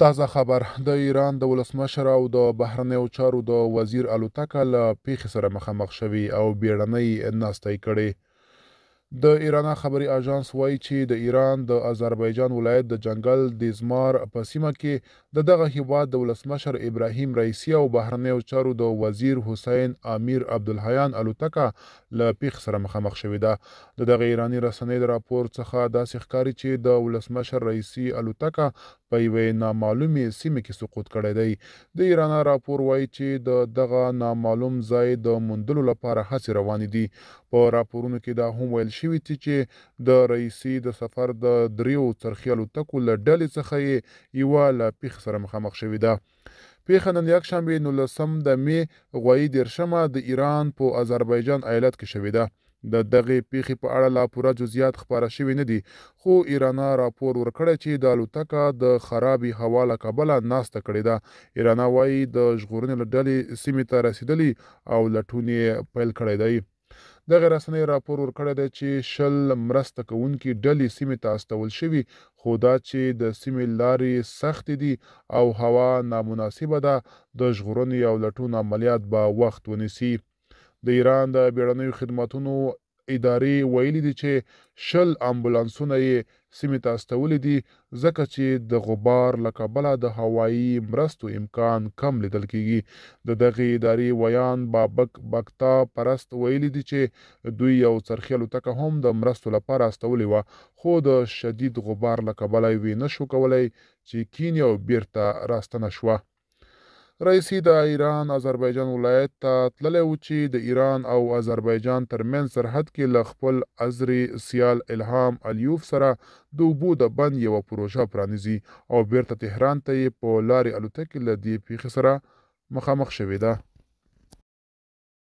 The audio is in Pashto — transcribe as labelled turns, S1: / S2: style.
S1: تازه خبر د ایران د ولسمشر او د بهرنیو چارو د وزیر الوتکه له پیښې سره مخامخ شوي او بیړنۍ ناسته یې کړې. د ایرانا خبري اژانس وایي چې د ایران د آذربایجان ولایت د جنګل دیزمار په سیمه کې د دغه هیواد د ولسمشر ابراهیم رئیسي او بهرنیو چارو د وزیر حسین امیر عبدالحیان الوتکه له پیښې سره مخامخ شوې ده. د دغه ایراني رسنۍ د راپور څخه داسې ښکاري چې د ولسمشر رئیسي الوتکه په یوې نامعلومې سیمې کې سقوط کړی دی. د ایرانا راپور وایي چې د دغه نامعلوم ځای د موندلو لپاره هڅې روانې دي. په راپورونو کې دا هم ویل شوي دي چې د رئیسي د سفر د دریو څرخي الوتکو له ډلې څخه یې یوه له پیښې سره مخامخ شوې ده. پیښه نن یکشنبې 19 د می غوایي 13 د ایران په آذربایجان ایالت کې شوې ده. د دغې پیښې په اړه لا پوره جزئیات خپاره شوي نه دي، خو ایرانا راپور ورکړی چې د الوتکه د خرابې هوا له کبله ناسته کړې ده. ایرانا وایي د ژغورنې له ډلې سیمې ته رسېدلي او لټون یې پیل کړی دی. دغه رسنۍ راپور ورکړی دی چې 20 مرسته کوونکي ډلې سیمې ته استول شوي، خو دا چې د سیمې لارې سختې دي او هوا نامناسبه ده، د ژغورنې او لټون عملیات به وخت ونیسي. د ایران د بیړنیو خدماتو ادارې ویلي دي چې 20 امبولانسونه یې سیمې ته استولي دي، ځکه چې د غبار له کبله د هوایي مرستو امکان کم لیدل کیږي. د دغې ادارې ویان بابک بکتا پرست ویلي دي چې دوی یو څرخي الوتکه هم د مرستو لپاره استولې وه، خو د شدید غبار له کبله یې نشو کولی چې کینی او بیرته راستنه شوه. رئیسي د ایران آذربایجان ولایت ته تللی و چې د ایران او آذربایجان ترمنځ سرحد کې له خپل عذري سیال الهام الیوف سره د اوبو د بند یوه پروژه پرانیزي او بیرته تهران ته یې په لارې الوتکې له دې پیښې سره مخامخ شوې ده.